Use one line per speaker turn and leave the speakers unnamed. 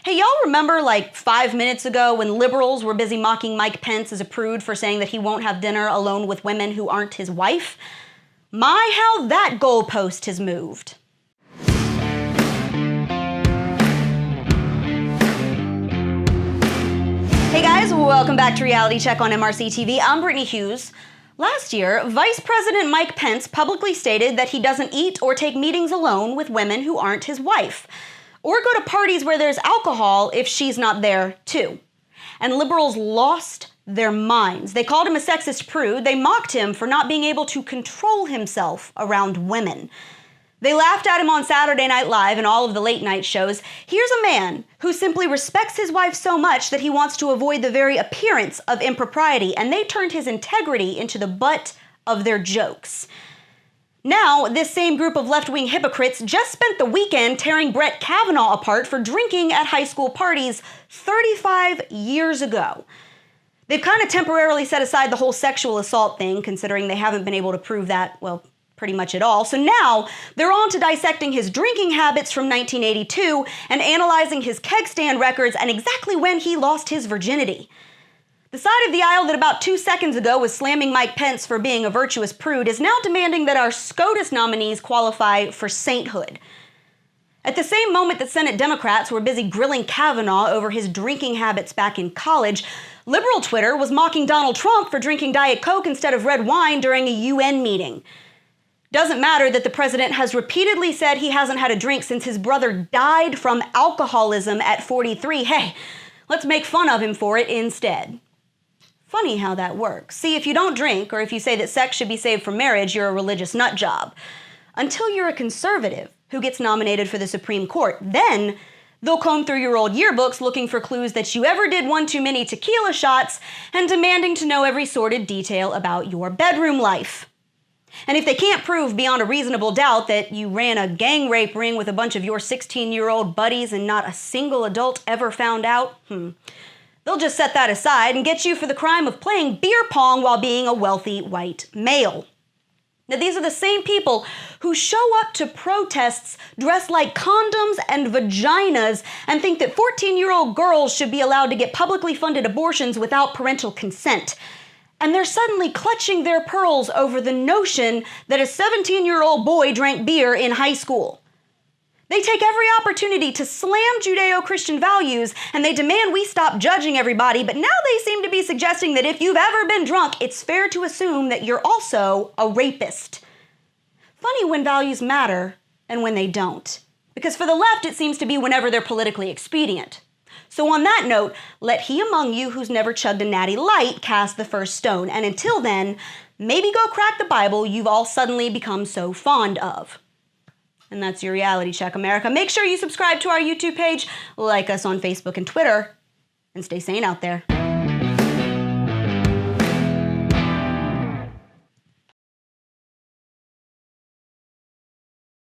Hey, y'all remember like 5 minutes ago when liberals were busy mocking Mike Pence as a prude for saying that he won't have dinner alone with women who aren't his wife? My, how that goalpost has moved. Hey guys, welcome back to Reality Check on MRC-TV. I'm Brittany Hughes. Last year, Vice President Mike Pence publicly stated that he doesn't eat or take meetings alone with women who aren't his wife, or go to parties where there's alcohol if she's not there too. And liberals lost their minds. They called him a sexist prude. They mocked him for not being able to control himself around women. They laughed at him on Saturday Night Live and all of the late night shows. Here's a man who simply respects his wife so much that he wants to avoid the very appearance of impropriety, and they turned his integrity into the butt of their jokes. Now, this same group of left-wing hypocrites just spent the weekend tearing Brett Kavanaugh apart for drinking at high school parties 35 years ago. They've kind of temporarily set aside the whole sexual assault thing, considering they haven't been able to prove that, well, pretty much at all. So now they're on to dissecting his drinking habits from 1982 and analyzing his keg stand records and exactly when he lost his virginity. The side of the aisle that about 2 seconds ago was slamming Mike Pence for being a virtuous prude is now demanding that our SCOTUS nominees qualify for sainthood. At the same moment that Senate Democrats were busy grilling Kavanaugh over his drinking habits back in college, liberal Twitter was mocking Donald Trump for drinking Diet Coke instead of red wine during a UN meeting. Doesn't matter that the president has repeatedly said he hasn't had a drink since his brother died from alcoholism at 43. Hey, let's make fun of him for it instead. Funny how that works. See, if you don't drink, or if you say that sex should be saved for marriage, you're a religious nut job. Until you're a conservative who gets nominated for the Supreme Court. Then they'll comb through your old yearbooks looking for clues that you ever did one too many tequila shots and demanding to know every sordid detail about your bedroom life. And if they can't prove beyond a reasonable doubt that you ran a gang rape ring with a bunch of your 16-year-old buddies and not a single adult ever found out, they'll just set that aside and get you for the crime of playing beer pong while being a wealthy white male. Now, these are the same people who show up to protests dressed like condoms and vaginas and think that 14-year-old girls should be allowed to get publicly funded abortions without parental consent. And they're suddenly clutching their pearls over the notion that a 17-year-old boy drank beer in high school. They take every opportunity to slam Judeo-Christian values, and they demand we stop judging everybody, but now they seem to be suggesting that if you've ever been drunk, it's fair to assume that you're also a rapist. Funny when values matter and when they don't. Because for the left, it seems to be whenever they're politically expedient. So on that note, let he among you who's never chugged a natty light cast the first stone. And until then, maybe go crack the Bible you've all suddenly become so fond of. And that's your Reality Check, America. Make sure you subscribe to our YouTube page, like us on Facebook and Twitter, and stay sane out there.